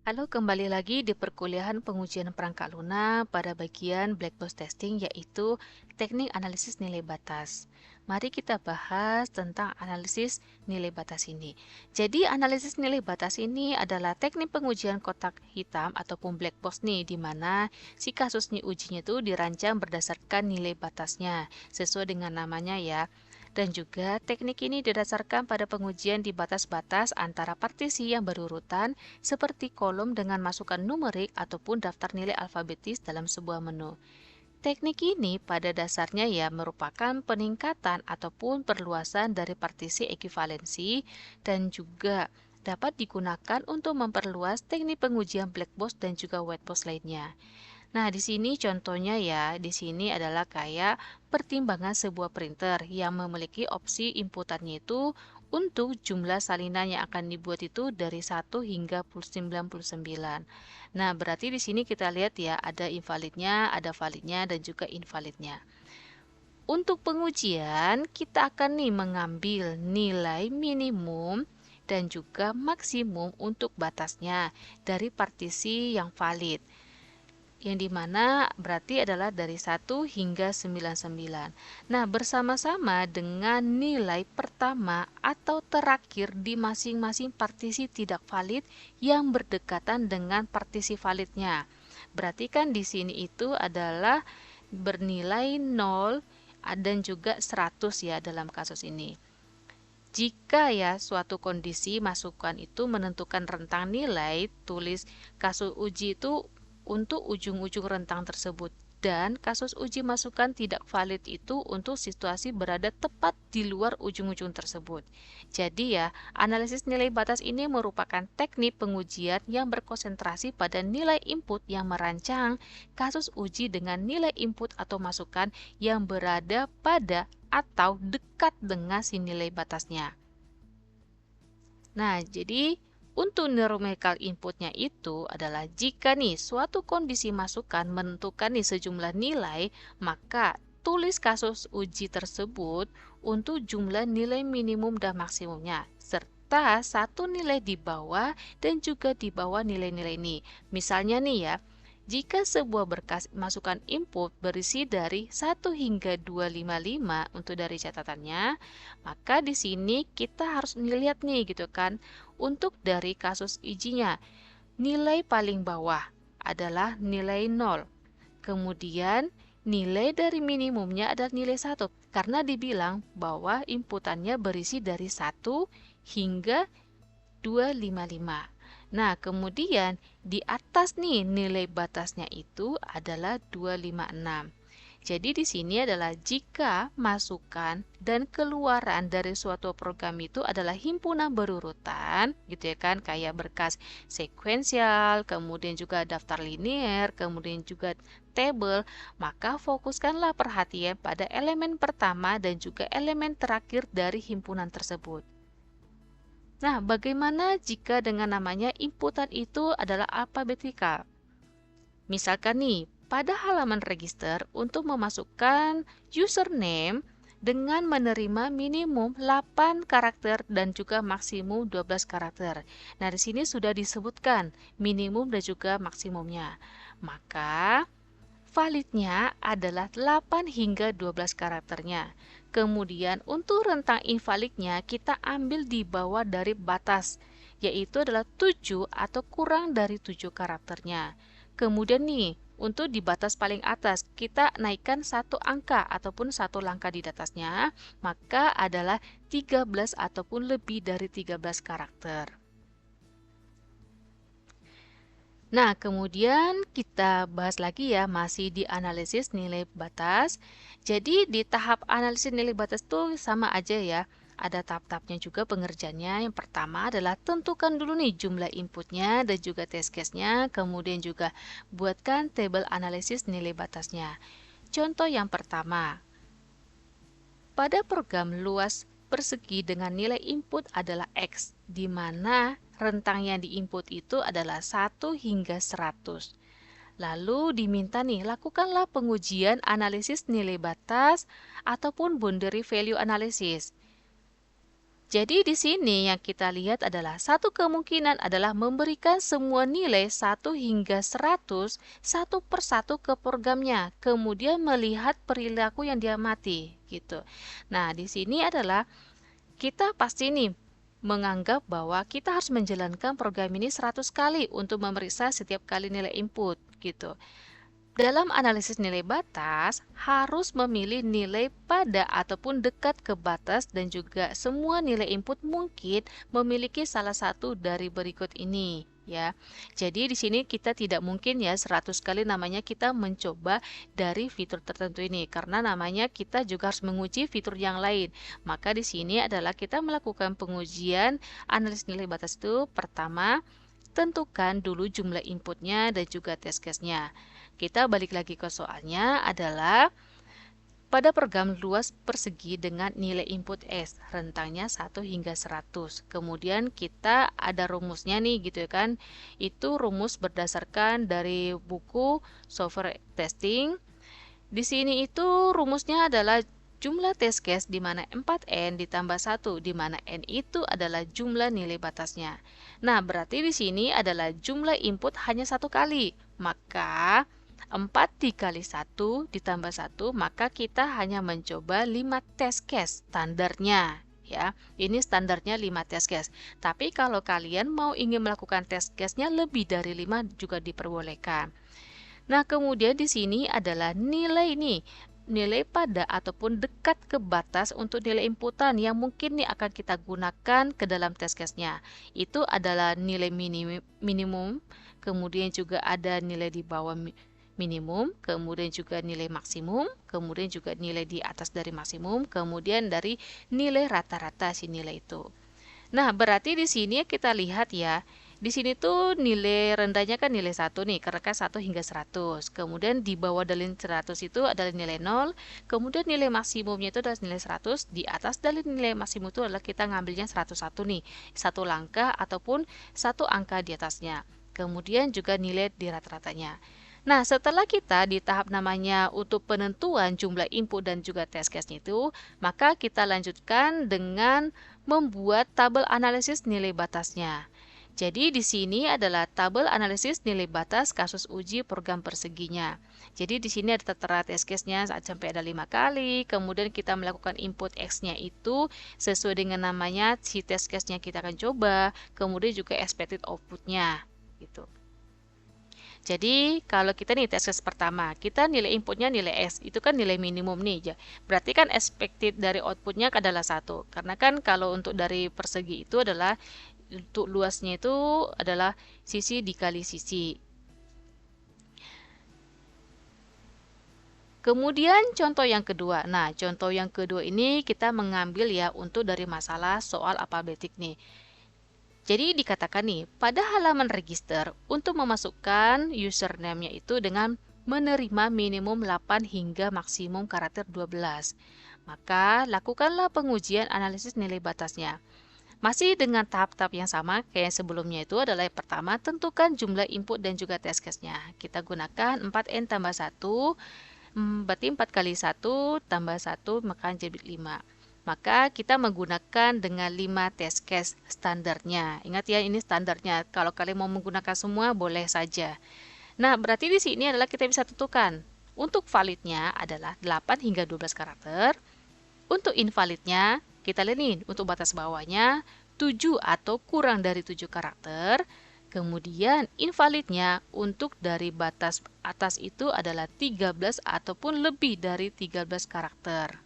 Halo, kembali lagi di perkuliahan pengujian perangkat lunak pada bagian black box testing, yaitu teknik analisis nilai batas. Mari kita bahas tentang analisis nilai batas ini. Jadi analisis nilai batas ini adalah teknik pengujian kotak hitam ataupun black box nih, di mana si kasus ujinya itu dirancang berdasarkan nilai batasnya sesuai dengan namanya ya. Dan juga teknik ini didasarkan pada pengujian di batas-batas antara partisi yang berurutan seperti kolom dengan masukan numerik ataupun daftar nilai alfabetis dalam sebuah menu. Teknik ini pada dasarnya ya merupakan peningkatan ataupun perluasan dari partisi ekuivalensi dan juga dapat digunakan untuk memperluas teknik pengujian black box dan juga white box lainnya. Nah, di sini contohnya ya, di sini adalah kayak pertimbangan sebuah printer yang memiliki opsi inputannya itu untuk jumlah salinan yang akan dibuat itu dari 1 hingga 99. Nah, berarti di sini kita lihat ya, ada invalidnya, ada validnya, dan juga invalidnya. Untuk pengujian, kita akan nih mengambil nilai minimum dan juga maksimum untuk batasnya dari partisi yang valid, yang dimana berarti adalah dari 1 hingga 99. Nah, bersama-sama dengan nilai pertama atau terakhir di masing-masing partisi tidak valid yang berdekatan dengan partisi validnya. Berarti kan di sini itu adalah bernilai 0 dan juga 100 ya dalam kasus ini. Jika ya suatu kondisi masukan itu menentukan rentang nilai, tulis kasus uji itu untuk ujung-ujung rentang tersebut, dan kasus uji masukan tidak valid itu untuk situasi berada tepat di luar ujung-ujung tersebut. Jadi ya, analisis nilai batas ini merupakan teknik pengujian yang berkonsentrasi pada nilai input yang merancang kasus uji dengan nilai input atau masukan yang berada pada atau dekat dengan si nilai batasnya. Nah, jadi untuk numerical inputnya itu adalah jika nih suatu kondisi masukan menentukan nih sejumlah nilai, maka tulis kasus uji tersebut untuk jumlah nilai minimum dan maksimumnya, serta satu nilai di bawah dan juga di bawah nilai-nilai ini. Misalnya nih ya, jika sebuah berkas masukan input berisi dari 1 hingga 255 untuk dari catatannya, maka di sini kita harus melihat nih gitu kan. Untuk dari kasus ujinya, nilai paling bawah adalah nilai 0. Kemudian nilai dari minimumnya adalah nilai 1 karena dibilang bahwa inputannya berisi dari 1 hingga 255. Nah, kemudian di atas nih nilai batasnya itu adalah 256. Jadi di sini adalah jika masukan dan keluaran dari suatu program itu adalah himpunan berurutan, gitu ya kan, kayak berkas sekuensial, kemudian juga daftar linier, kemudian juga tabel, maka fokuskanlah perhatian pada elemen pertama dan juga elemen terakhir dari himpunan tersebut. Nah, bagaimana jika dengan namanya inputan itu adalah alfabetikal? Misalkan nih, pada halaman register untuk memasukkan username dengan menerima minimum 8 karakter dan juga maksimum 12 karakter. Nah, di sini sudah disebutkan minimum dan juga maksimumnya. Maka validnya adalah 8 hingga 12 karakternya. Kemudian untuk rentang invalidnya kita ambil di bawah dari batas, yaitu adalah 7 atau kurang dari 7 karakternya. Kemudian nih, untuk di batas paling atas kita naikkan satu angka ataupun satu langkah di atasnya, maka adalah 13 ataupun lebih dari 13 karakter. Nah, kemudian kita bahas lagi ya, masih di analisis nilai batas. Jadi di tahap analisis nilai batas itu sama aja ya. Ada tahap-tahapnya juga pengerjaannya. Yang pertama adalah tentukan dulu nih jumlah inputnya dan juga test case-nya. Kemudian juga buatkan tabel analisis nilai batasnya. Contoh yang pertama, pada program luas persegi dengan nilai input adalah X, di mana rentang yang diinput itu adalah 1 hingga 100. Lalu diminta nih, lakukanlah pengujian analisis nilai batas ataupun boundary value analysis. Jadi di sini yang kita lihat adalah satu kemungkinan adalah memberikan semua nilai 1 hingga 100 satu persatu ke programnya, kemudian melihat perilaku yang diamati gitu. Nah, di sini adalah kita pasti nih menganggap bahwa kita harus menjalankan program ini 100 kali untuk memeriksa setiap kali nilai input gitu. Dalam analisis nilai batas, harus memilih nilai pada ataupun dekat ke batas dan juga semua nilai input mungkin memiliki salah satu dari berikut ini. Ya, jadi di sini kita tidak mungkin ya 100 kali namanya kita mencoba dari fitur tertentu ini karena namanya kita juga harus menguji fitur yang lain. Maka di sini adalah kita melakukan pengujian analisis nilai batas itu pertama tentukan dulu jumlah inputnya dan juga test case-nya. Kita balik lagi ke soalnya adalah pada program luas persegi dengan nilai input S, rentangnya 1 hingga 100. Kemudian kita ada rumusnya nih gitu kan. Itu rumus berdasarkan dari buku software testing. Di sini itu rumusnya adalah jumlah test case di mana 4N ditambah 1, di mana N itu adalah jumlah nilai batasnya. Nah, berarti di sini adalah jumlah input hanya satu kali. Maka 4 dikali 1 ditambah 1, maka kita hanya mencoba 5 test case standarnya. Ya, ini standarnya 5 test case. Tapi kalau kalian mau ingin melakukan test case-nya lebih dari 5 juga diperbolehkan. Nah, kemudian di sini adalah nilai nih, nilai pada ataupun dekat ke batas untuk nilai inputan yang mungkin nih akan kita gunakan ke dalam test case-nya. Itu adalah nilai minimum, kemudian juga ada nilai di bawah minimum, kemudian juga nilai maksimum, kemudian juga nilai di atas dari maksimum, kemudian dari nilai rata-rata si nilai itu. Nah, berarti di sini kita lihat ya, di sini tuh nilai rendahnya kan nilai 1 nih, karena kan 1 hingga 100. Kemudian di bawah dari 100 itu adalah nilai 0. Kemudian nilai maksimumnya itu adalah nilai 100. Di atas dari nilai maksimum itu adalah kita ngambilnya 101 nih. Satu langkah ataupun satu angka di atasnya. Kemudian juga nilai di rata-ratanya. Nah, setelah kita di tahap namanya untuk penentuan jumlah input dan juga test case-nya itu, maka kita lanjutkan dengan membuat tabel analisis nilai batasnya. Jadi di sini adalah tabel analisis nilai batas kasus uji program perseginya. Jadi di sini ada tertera test case-nya sampai ada 5 kali, kemudian kita melakukan input X-nya itu sesuai dengan namanya si test case-nya kita akan coba, kemudian juga expected output-nya gitu. Jadi kalau kita nih test case pertama, kita nilai inputnya nilai S, itu kan nilai minimum nih. Berarti kan expected dari outputnya adalah 1. Karena kan kalau untuk dari persegi itu adalah untuk luasnya itu adalah sisi dikali sisi. Kemudian contoh yang kedua. Nah, contoh yang kedua ini kita mengambil ya untuk dari masalah soal alfabetik nih. Jadi dikatakan nih, pada halaman register untuk memasukkan username-nya itu dengan menerima minimum 8 hingga maksimum karakter 12. Maka lakukanlah pengujian analisis nilai batasnya. Masih dengan tahap-tahap yang sama kayak yang sebelumnya itu adalah yang pertama, tentukan jumlah input dan juga test case-nya. Kita gunakan 4N tambah 1, berarti 4 kali 1 tambah 1 maka jadi 5. Maka kita menggunakan dengan 5 test case standarnya. Ingat ya, ini standarnya. Kalau kalian mau menggunakan semua, boleh saja. Nah, berarti di sini adalah kita bisa tentukan. Untuk validnya adalah 8 hingga 12 karakter. Untuk invalidnya, kita lihat nih, untuk batas bawahnya 7 atau kurang dari 7 karakter. Kemudian invalidnya untuk dari batas atas itu adalah 13 ataupun lebih dari 13 karakter.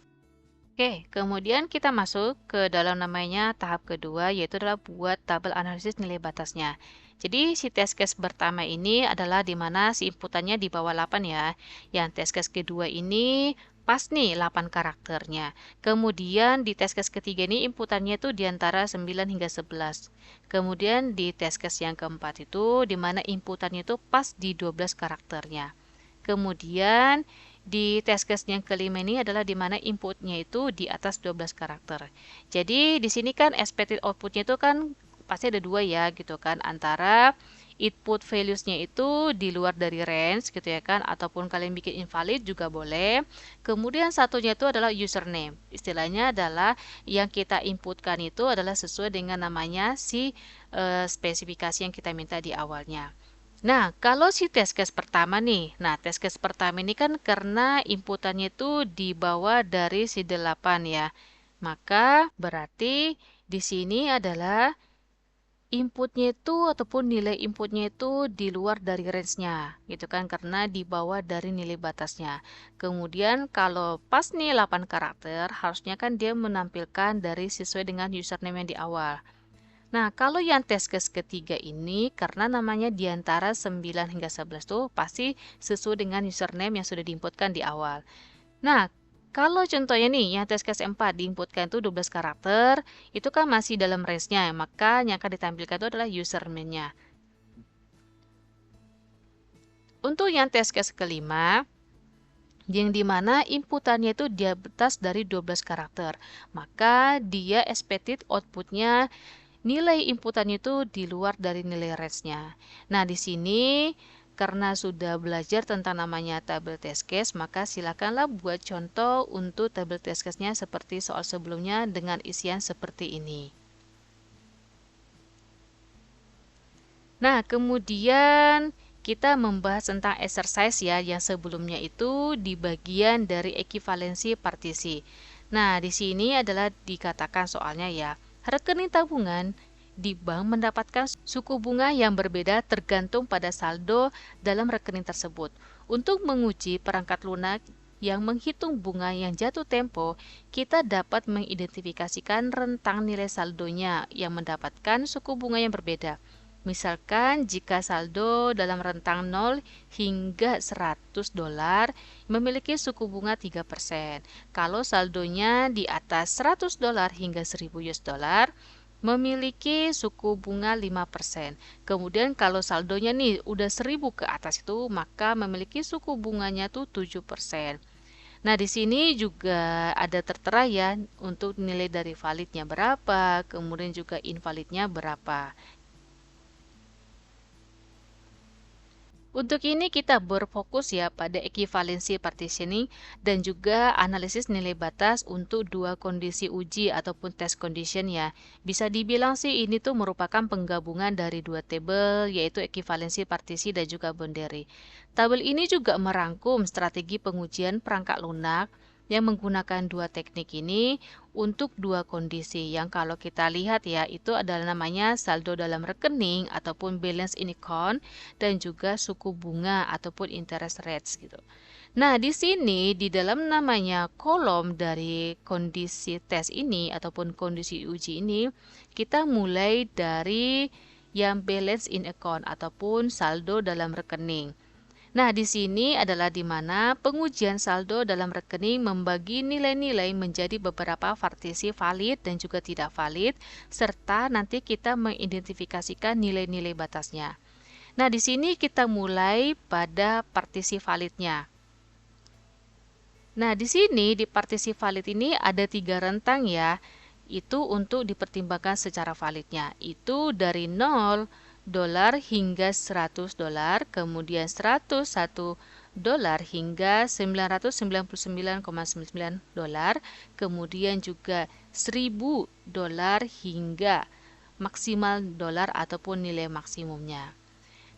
Oke, kemudian kita masuk ke dalam namanya tahap kedua, yaitu adalah buat tabel analisis nilai batasnya. Jadi si test case pertama ini adalah di mana si inputannya di bawah 8 ya. Yang test case kedua ini pas nih 8 karakternya. Kemudian di test case ketiga ini inputannya itu di antara 9 hingga 11. Kemudian di test case yang keempat itu di mana inputannya itu pas di 12 karakternya. Kemudian di test case yang kelima ini adalah di mana inputnya itu di atas 12 karakter. Jadi di sini kan expected outputnya itu kan pasti ada dua ya gitu kan, antara input values-nya itu di luar dari range gitu ya kan, ataupun kalian bikin invalid juga boleh. Kemudian satunya itu adalah username. Istilahnya adalah yang kita inputkan itu adalah sesuai dengan namanya si spesifikasi yang kita minta di awalnya. Nah, kalau si test case pertama nih, test case pertama ini kan karena inputannya itu dibawa dari si 8 ya. Maka berarti di sini adalah inputnya itu ataupun nilai inputnya itu di luar dari range-nya gitu kan, karena di bawah dari nilai batasnya. Kemudian kalau pas nih 8 karakter, harusnya kan dia menampilkan dari sesuai dengan username yang di awal. Nah, kalau yang test case ketiga ini, karena namanya di antara 9 hingga 11 tuh pasti sesuai dengan username yang sudah diinputkan di awal. Nah, kalau contohnya nih, yang test case 4 diinputkan itu 12 karakter, itu kan masih dalam range-nya, maka yang akan ditampilkan itu adalah username-nya. Untuk yang test case kelima, yang dimana inputannya itu di atas dari 12 karakter, maka dia expected outputnya nilai inputannya itu di luar dari nilai range-nya. Nah, di sini karena sudah belajar tentang namanya tabel test case, maka silakanlah buat contoh untuk tabel test case-nya seperti soal sebelumnya dengan isian seperti ini. Nah, kemudian kita membahas tentang exercise ya, yang sebelumnya itu di bagian dari ekivalensi partisi. Nah, di sini adalah dikatakan soalnya ya, rekening tabungan di bank mendapatkan suku bunga yang berbeda tergantung pada saldo dalam rekening tersebut. Untuk menguji perangkat lunak yang menghitung bunga yang jatuh tempo, kita dapat mengidentifikasikan rentang nilai saldonya yang mendapatkan suku bunga yang berbeda. Misalkan jika saldo dalam rentang 0 hingga 100 dolar memiliki suku bunga 3%. Kalau saldonya di atas 100 dolar hingga 1000 US dollar memiliki suku bunga 5%. Kemudian kalau saldonya nih udah 1000 ke atas itu maka memiliki suku bunganya tuh 7%. Nah, di sini juga ada tertera ya untuk nilai dari validnya berapa, kemudian juga invalidnya berapa. Untuk ini kita berfokus ya pada ekivalensi partitioning dan juga analisis nilai batas untuk dua kondisi uji ataupun test condition ya. Bisa dibilang sih ini tuh merupakan penggabungan dari dua tabel yaitu ekivalensi partisi dan juga boundary. Tabel ini juga merangkum strategi pengujian perangkat lunak yang menggunakan dua teknik ini untuk dua kondisi yang kalau kita lihat ya itu adalah namanya saldo dalam rekening ataupun balance in account dan juga suku bunga ataupun interest rates gitu. Nah, di sini di dalam namanya kolom dari kondisi tes ini ataupun kondisi uji ini kita mulai dari yang balance in account ataupun saldo dalam rekening. Nah, di sini adalah di mana pengujian saldo dalam rekening membagi nilai-nilai menjadi beberapa partisi valid dan juga tidak valid, serta nanti kita mengidentifikasikan nilai-nilai batasnya. Nah, di sini kita mulai pada partisi validnya. Nah, di sini di partisi valid ini ada 3 rentang ya, itu untuk dipertimbangkan secara validnya. Itu dari 0 dolar hingga 100 dolar, kemudian 101 dolar hingga 999,99 dolar, kemudian juga 1000 dolar hingga maksimal dolar ataupun nilai maksimumnya.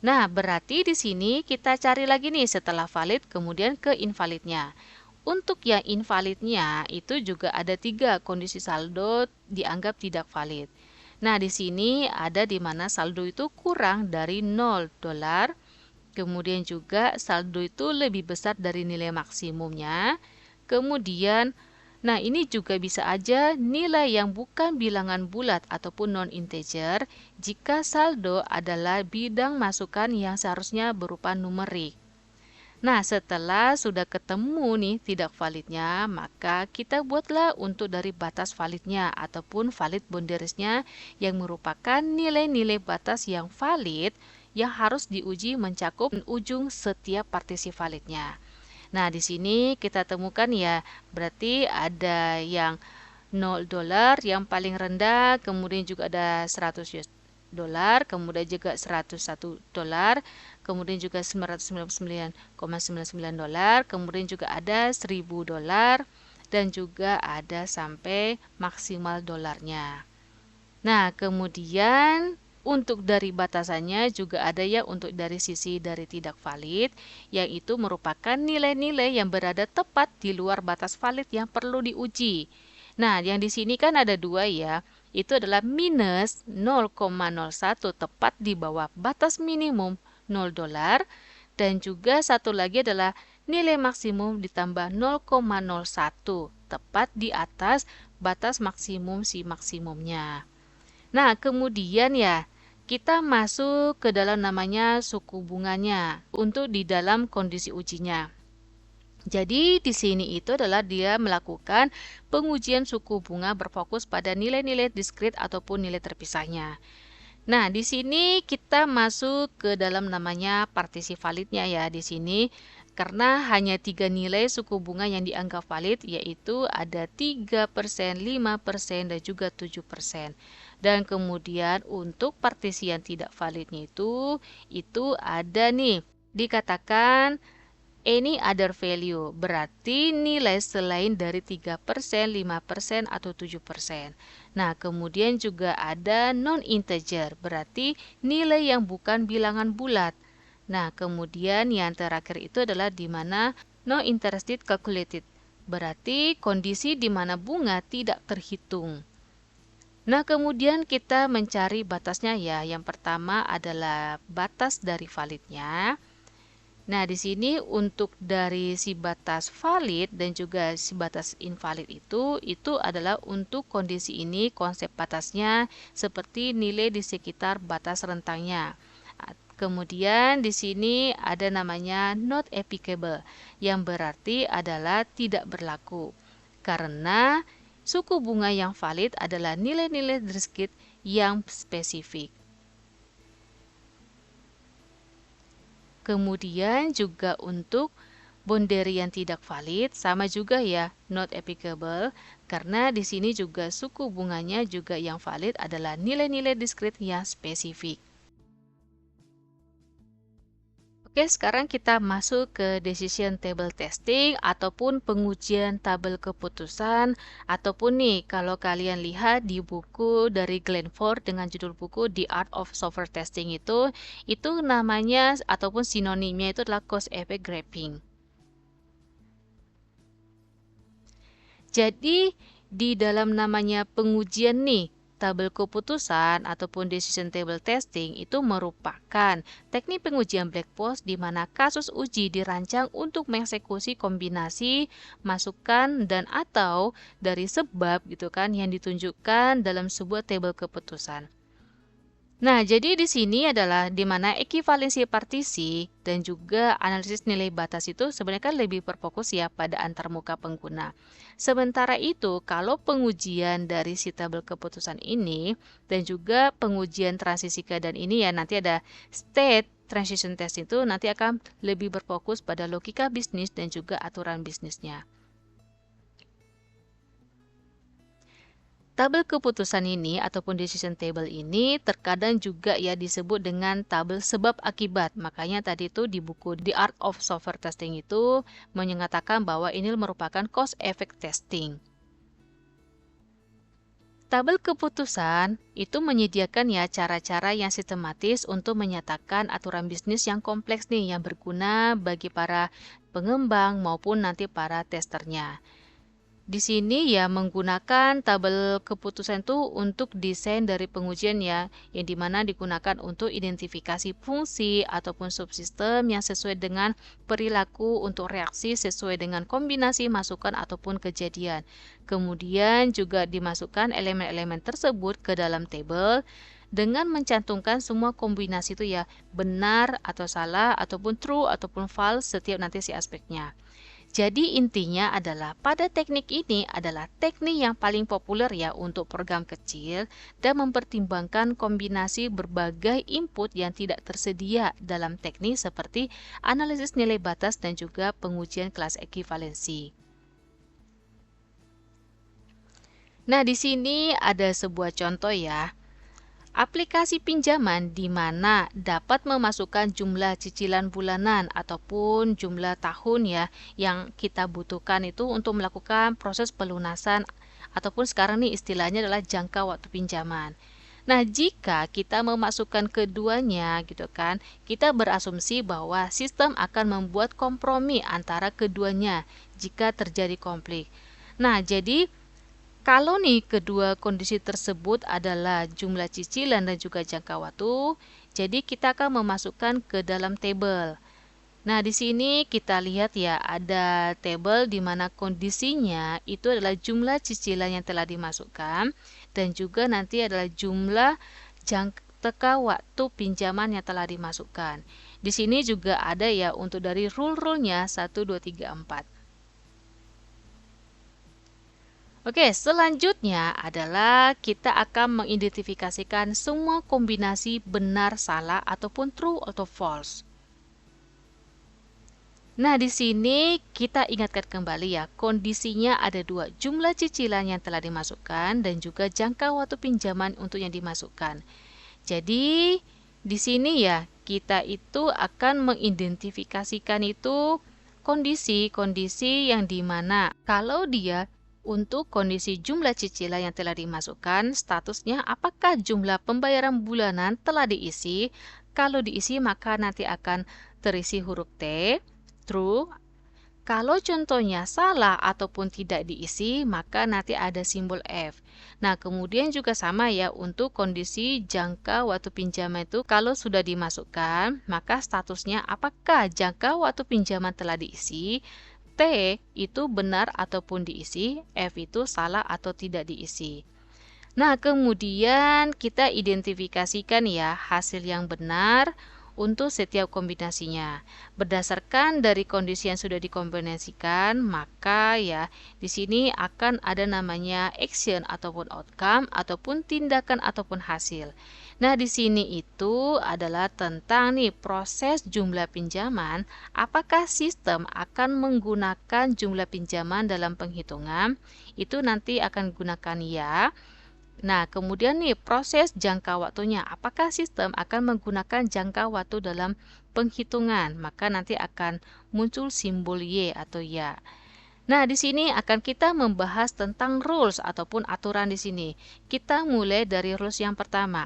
Nah, berarti di sini kita cari lagi nih setelah valid kemudian ke invalidnya. Untuk yang invalidnya itu juga ada 3 kondisi saldo dianggap tidak valid. Nah, di sini ada di mana saldo itu kurang dari 0 dolar, kemudian juga saldo itu lebih besar dari nilai maksimumnya. Kemudian, nah ini juga bisa aja nilai yang bukan bilangan bulat ataupun non-integer jika saldo adalah bidang masukan yang seharusnya berupa numerik. Nah, setelah sudah ketemu nih tidak validnya, maka kita buatlah untuk dari batas validnya ataupun valid boundariesnya yang merupakan nilai-nilai batas yang valid yang harus diuji mencakup ujung setiap partisi validnya. Nah, di sini kita temukan ya, berarti ada yang 0 dolar yang paling rendah, kemudian juga ada 100 US dolar, kemudian juga $101, kemudian juga $999,99, kemudian juga ada $1000 dan juga ada sampai maksimal dolarnya. Nah, kemudian untuk dari batasannya juga ada ya untuk dari sisi dari tidak valid, yang itu merupakan nilai-nilai yang berada tepat di luar batas valid yang perlu diuji. Nah, yang di sini kan ada dua ya, itu adalah minus 0,01 tepat di bawah batas minimum $0, dan juga satu lagi adalah nilai maksimum ditambah 0,01 tepat di atas batas maksimum si maksimumnya. Nah, kemudian ya, kita masuk ke dalam namanya suku bunganya untuk di dalam kondisi ujinya. Jadi, di sini itu adalah dia melakukan pengujian suku bunga berfokus pada nilai-nilai diskrit ataupun nilai terpisahnya. Nah, di sini kita masuk ke dalam namanya partisi validnya ya di sini. Karena hanya 3 nilai suku bunga yang dianggap valid, yaitu ada 3%, 5%, dan juga 7%. Dan kemudian untuk partisi yang tidak validnya itu ada nih, dikatakan any other value, berarti nilai selain dari 3%, 5%, atau 7%. Nah, kemudian juga ada non-integer, berarti nilai yang bukan bilangan bulat. Nah, kemudian yang terakhir itu adalah di mana no interested calculated, berarti kondisi di mana bunga tidak terhitung. Nah, kemudian kita mencari batasnya ya. Yang pertama adalah batas dari validnya. Nah, di sini untuk dari si batas valid dan juga si batas invalid itu adalah untuk kondisi ini konsep batasnya seperti nilai di sekitar batas rentangnya. Kemudian di sini ada namanya not applicable, yang berarti adalah tidak berlaku. Karena suku bunga yang valid adalah nilai-nilai diskrit yang spesifik. Kemudian juga untuk boundary yang tidak valid sama juga ya, not applicable, karena di sini juga suku bunganya juga yang valid adalah nilai-nilai diskrit yang spesifik. Oke, sekarang kita masuk ke decision table testing ataupun pengujian tabel keputusan, ataupun nih kalau kalian lihat di buku dari Glenn Ford dengan judul buku The Art of Software Testing itu namanya ataupun sinonimnya itu adalah cause effect graphing. Jadi di dalam namanya pengujian nih, tabel keputusan ataupun decision table testing itu merupakan teknik pengujian black box di mana kasus uji dirancang untuk mengeksekusi kombinasi masukan dan atau dari sebab gitu kan yang ditunjukkan dalam sebuah tabel keputusan. Nah, jadi di sini adalah di mana ekivalensi partisi dan juga analisis nilai batas itu sebenarnya kan lebih berfokus ya pada antarmuka pengguna. Sementara itu, kalau pengujian dari si tabel keputusan ini dan juga pengujian transisi keadaan ini ya nanti ada state transition test itu nanti akan lebih berfokus pada logika bisnis dan juga aturan bisnisnya. Tabel keputusan ini ataupun decision table ini terkadang juga ya disebut dengan tabel sebab akibat. Makanya tadi itu di buku The Art of Software Testing itu menyatakan bahwa ini merupakan cause effect testing. Tabel keputusan itu menyediakan ya cara-cara yang sistematis untuk menyatakan aturan bisnis yang kompleks nih yang berguna bagi para pengembang maupun nanti para testernya. Di sini ya menggunakan tabel keputusan itu untuk desain dari pengujian ya, yang dimana digunakan untuk identifikasi fungsi ataupun subsistem yang sesuai dengan perilaku untuk reaksi sesuai dengan kombinasi masukan ataupun kejadian. Kemudian juga dimasukkan elemen-elemen tersebut ke dalam tabel dengan mencantumkan semua kombinasi itu ya, benar atau salah ataupun true ataupun false setiap nanti si aspeknya. Jadi intinya adalah pada teknik ini adalah teknik yang paling populer ya untuk program kecil dan mempertimbangkan kombinasi berbagai input yang tidak tersedia dalam teknik seperti analisis nilai batas dan juga pengujian kelas ekivalensi. Nah, di sini ada sebuah contoh ya. aplikasi pinjaman di mana dapat memasukkan jumlah cicilan bulanan ataupun jumlah tahun ya yang kita butuhkan itu untuk melakukan proses pelunasan ataupun sekarang nih istilahnya adalah jangka waktu pinjaman. Nah, jika kita memasukkan keduanya gitu kan, kita berasumsi bahwa sistem akan membuat kompromi antara keduanya jika terjadi konflik. Nah, jadi kalau nih kedua kondisi tersebut adalah jumlah cicilan dan juga jangka waktu, jadi kita akan memasukkan ke dalam tabel. Nah, di sini kita lihat ya ada tabel di mana kondisinya itu adalah jumlah cicilan yang telah dimasukkan dan juga nanti adalah jumlah jangka waktu pinjaman yang telah dimasukkan. Di sini juga ada ya untuk dari rule-rule-nya 1, 2, 3, 4. Oke, selanjutnya adalah kita akan mengidentifikasikan semua kombinasi benar, salah, ataupun true atau false. Nah, di sini kita ingatkan kembali ya, kondisinya ada dua, jumlah cicilan yang telah dimasukkan dan juga jangka waktu pinjaman untuk yang dimasukkan. Jadi, di sini ya, kita itu akan mengidentifikasikan itu kondisi-kondisi yang dimana kalau dia untuk kondisi jumlah cicilan yang telah dimasukkan, statusnya apakah jumlah pembayaran bulanan telah diisi? Kalau diisi maka nanti akan terisi huruf T, true. Kalau contohnya salah ataupun tidak diisi, maka nanti ada simbol F. Nah, kemudian juga sama ya untuk kondisi jangka waktu pinjaman itu kalau sudah dimasukkan, maka statusnya apakah jangka waktu pinjaman telah diisi? T itu benar ataupun diisi, F itu salah atau tidak diisi. Nah, kemudian kita identifikasikan ya hasil yang benar untuk setiap kombinasinya. Berdasarkan dari kondisi yang sudah dikombinasikan, maka ya di sini akan ada namanya action ataupun outcome ataupun tindakan ataupun hasil. Nah, di sini itu adalah tentang nih proses jumlah pinjaman, apakah sistem akan menggunakan jumlah pinjaman dalam penghitungan? Itu nanti akan gunakan ya. Nah, kemudian nih proses jangka waktunya, apakah sistem akan menggunakan jangka waktu dalam penghitungan? Maka nanti akan muncul simbol Y atau ya. Nah, di sini akan kita membahas tentang rules ataupun aturan di sini. Kita mulai dari rules yang pertama.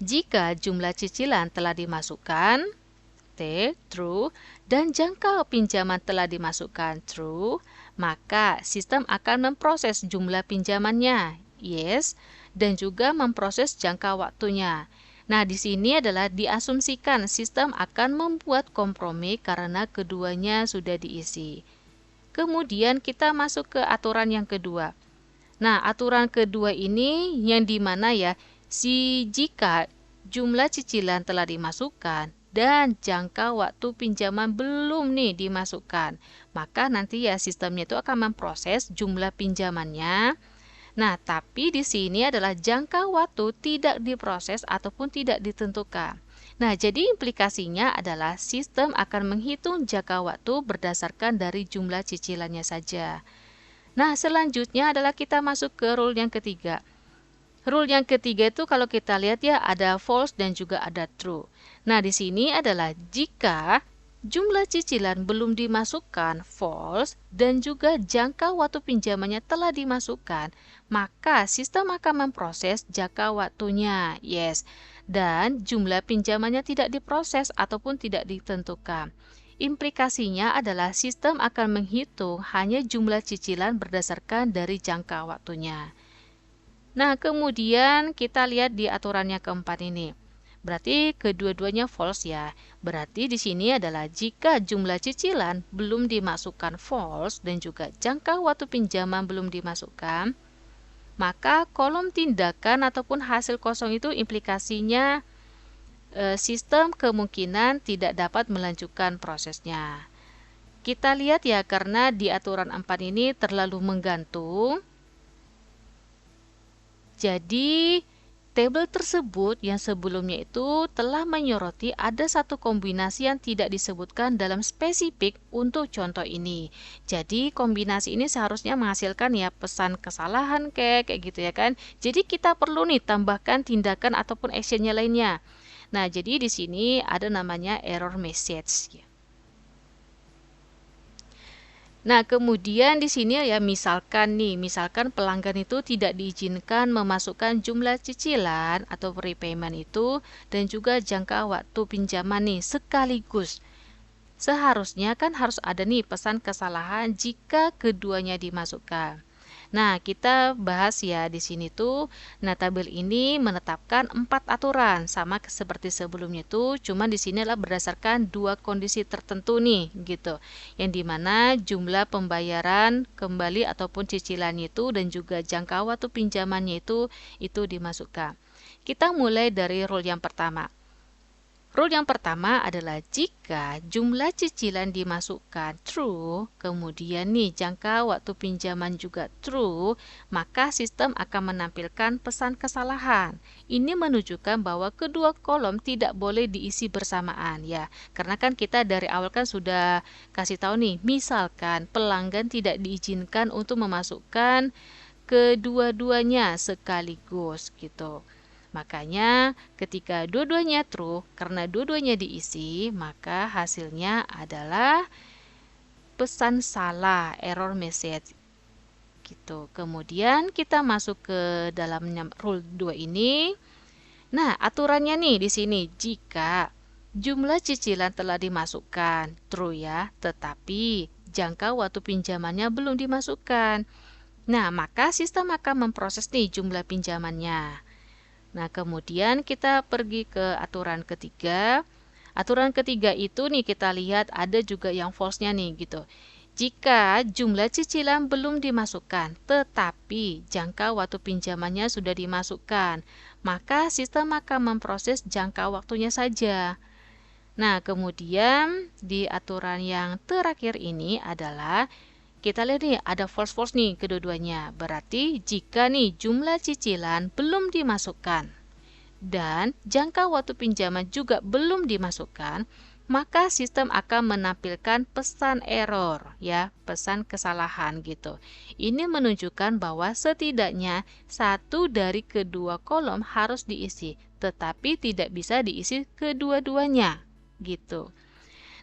Jika jumlah cicilan telah dimasukkan, T, true, dan jangka pinjaman telah dimasukkan, true, maka sistem akan memproses jumlah pinjamannya, yes, dan juga memproses jangka waktunya. Nah, di sini adalah diasumsikan sistem akan membuat kompromi karena keduanya sudah diisi. Kemudian kita masuk ke aturan yang kedua. Nah, aturan kedua ini yang dimana ya, jika jumlah cicilan telah dimasukkan dan jangka waktu pinjaman belum nih dimasukkan, maka nanti ya sistemnya itu akan memproses jumlah pinjamannya. Nah, tapi di sini adalah jangka waktu tidak diproses ataupun tidak ditentukan. Nah, jadi implikasinya adalah sistem akan menghitung jangka waktu berdasarkan dari jumlah cicilannya saja. Nah, selanjutnya adalah kita masuk ke rule yang ketiga. Rule yang ketiga itu kalau kita lihat ya ada false dan juga ada true. Nah, di sini adalah jika jumlah cicilan belum dimasukkan false dan juga jangka waktu pinjamannya telah dimasukkan, maka sistem akan memproses jangka waktunya, yes. Dan jumlah pinjamannya tidak diproses ataupun tidak ditentukan. Implikasinya adalah sistem akan menghitung hanya jumlah cicilan berdasarkan dari jangka waktunya. Nah, kemudian kita lihat di aturan yang keempat ini. Berarti kedua-duanya false ya. Berarti di sini adalah jika jumlah cicilan belum dimasukkan false dan juga jangka waktu pinjaman belum dimasukkan, maka kolom tindakan ataupun hasil kosong itu implikasinya sistem kemungkinan tidak dapat melanjutkan prosesnya. Kita lihat ya karena di aturan 4 ini terlalu menggantung. Jadi tabel tersebut yang sebelumnya itu telah menyoroti ada satu kombinasi yang tidak disebutkan dalam spesifik untuk contoh ini. Jadi kombinasi ini seharusnya menghasilkan ya pesan kesalahan kayak gitu ya kan. Jadi kita perlu nih tambahkan tindakan ataupun actionnya lainnya. Nah, jadi di sini ada namanya error message. Nah, kemudian di sini ya misalkan pelanggan itu tidak diizinkan memasukkan jumlah cicilan atau prepayment itu dan juga jangka waktu pinjaman nih sekaligus. Seharusnya kan harus ada nih pesan kesalahan jika keduanya dimasukkan. Nah, kita bahas ya di sini tuh. Nah, tabel ini menetapkan 4 aturan sama seperti sebelumnya tuh, cuman di sini adalah berdasarkan dua kondisi tertentu nih, gitu. Yang dimana jumlah pembayaran kembali ataupun cicilannya itu dan juga jangka waktu pinjamannya itu dimasukkan. Kita mulai dari rule yang pertama. Rule yang pertama adalah jika jumlah cicilan dimasukkan true, kemudian nih jangka waktu pinjaman juga true, maka sistem akan menampilkan pesan kesalahan. Ini menunjukkan bahwa kedua kolom tidak boleh diisi bersamaan ya. Karena kan kita dari awal kan sudah kasih tahu nih, misalkan pelanggan tidak diizinkan untuk memasukkan kedua-duanya sekaligus gitu. Makanya ketika dua-duanya true, karena dua-duanya diisi, maka hasilnya adalah pesan salah, error message. Gitu. Kemudian kita masuk ke dalam rule 2 ini. Nah, aturannya nih di sini, jika jumlah cicilan telah dimasukkan, true ya, tetapi jangka waktu pinjamannya belum dimasukkan. Nah, maka sistem akan memproses nih jumlah pinjamannya. Nah, kemudian kita pergi ke aturan ketiga. Aturan ketiga itu nih kita lihat ada juga yang false-nya nih gitu. Jika jumlah cicilan belum dimasukkan, tetapi jangka waktu pinjamannya sudah dimasukkan, maka sistem akan memproses jangka waktunya saja. Nah, kemudian di aturan yang terakhir ini adalah kita lihat nih ada false nih kedua-duanya. Berarti jika nih jumlah cicilan belum dimasukkan dan jangka waktu pinjaman juga belum dimasukkan, maka sistem akan menampilkan pesan error ya, pesan kesalahan gitu. Ini menunjukkan bahwa setidaknya satu dari kedua kolom harus diisi, tetapi tidak bisa diisi kedua-duanya gitu.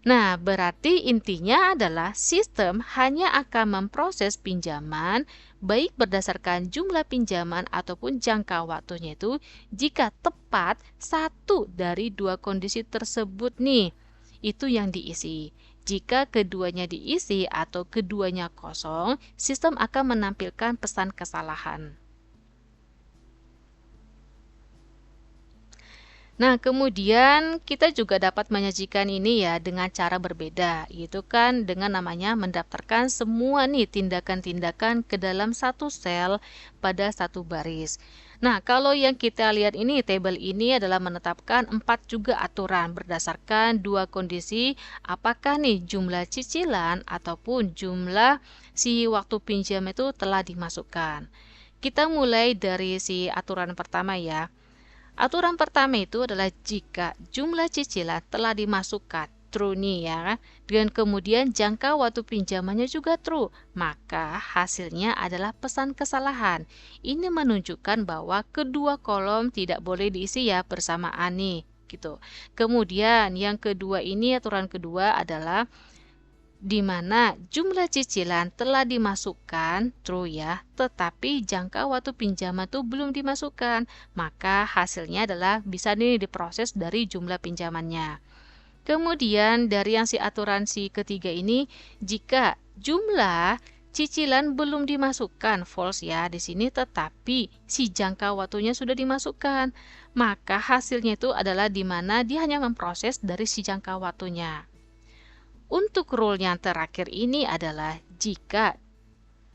Nah, berarti intinya adalah sistem hanya akan memproses pinjaman baik berdasarkan jumlah pinjaman ataupun jangka waktunya itu jika tepat satu dari dua kondisi tersebut nih, itu yang diisi. Jika keduanya diisi atau keduanya kosong, sistem akan menampilkan pesan kesalahan. Nah, kemudian kita juga dapat menyajikan ini ya dengan cara berbeda, yaitu kan dengan namanya mendaftarkan semua nih tindakan-tindakan ke dalam satu sel pada satu baris. Nah, kalau yang kita lihat ini, tabel ini adalah menetapkan 4 juga aturan berdasarkan dua kondisi, apakah nih jumlah cicilan ataupun jumlah si waktu pinjam itu telah dimasukkan. Kita mulai dari si aturan pertama ya. Aturan pertama itu adalah jika jumlah cicilan telah dimasukkan true nih ya, dan kemudian jangka waktu pinjamannya juga true, maka hasilnya adalah pesan kesalahan. Ini menunjukkan bahwa kedua kolom tidak boleh diisi ya bersamaan nih gitu. Kemudian yang kedua ini, aturan kedua adalah di mana jumlah cicilan telah dimasukkan true ya, tetapi jangka waktu pinjaman itu belum dimasukkan, maka hasilnya adalah bisa nih diproses dari jumlah pinjamannya. Kemudian dari yang aturan ketiga ini, jika jumlah cicilan belum dimasukkan, false ya di sini, tetapi si jangka waktunya sudah dimasukkan, maka hasilnya itu adalah di mana dia hanya memproses dari si jangka waktunya. Untuk rule yang terakhir ini adalah jika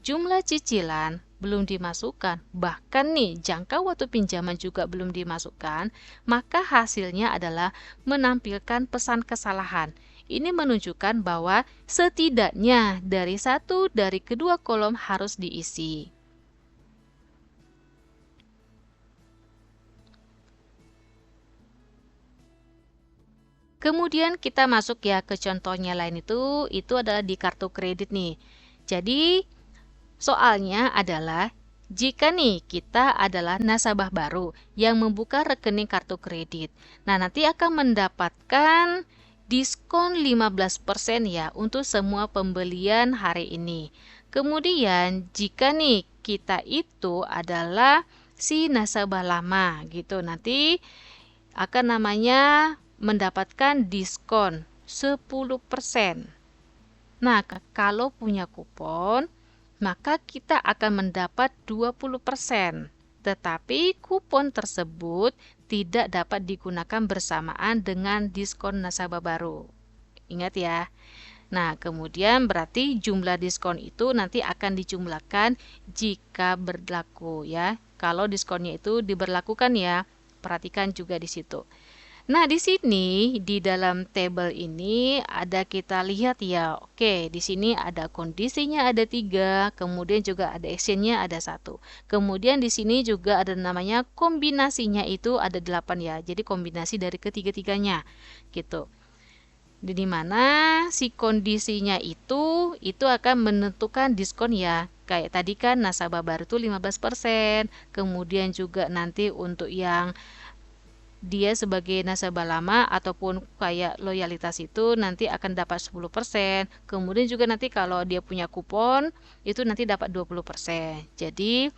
jumlah cicilan belum dimasukkan, bahkan nih jangka waktu pinjaman juga belum dimasukkan, maka hasilnya adalah menampilkan pesan kesalahan. Ini menunjukkan bahwa setidaknya dari satu dari kedua kolom harus diisi. Kemudian kita masuk ya ke contohnya lain itu adalah di kartu kredit nih. Jadi soalnya adalah jika nih kita adalah nasabah baru yang membuka rekening kartu kredit. Nah, nanti akan mendapatkan diskon 15% ya untuk semua pembelian hari ini. Kemudian jika nih kita itu adalah si nasabah lama gitu, nanti akan namanya mendapatkan diskon 10%. Nah, kalau punya kupon, maka kita akan mendapat 20%. Tetapi kupon tersebut tidak dapat digunakan bersamaan dengan diskon nasabah baru. Ingat ya. Nah, kemudian berarti jumlah diskon itu nanti akan dijumlahkan jika berlaku ya. Kalau diskonnya itu diberlakukan ya, perhatikan juga di situ. Nah, di sini di dalam tabel ini ada kita lihat ya. Oke, di sini ada kondisinya ada 3, kemudian juga ada actionnya ada 1. Kemudian di sini juga ada namanya kombinasinya itu ada 8 ya. Jadi kombinasi dari ketiga-tiganya gitu. Di mana si kondisinya itu akan menentukan diskon ya. Kayak tadi kan nasabah baru itu 15%, kemudian juga nanti untuk yang dia sebagai nasabah lama ataupun kayak loyalitas itu nanti akan dapat 10%. Kemudian juga nanti kalau dia punya kupon itu nanti dapat 20%. Jadi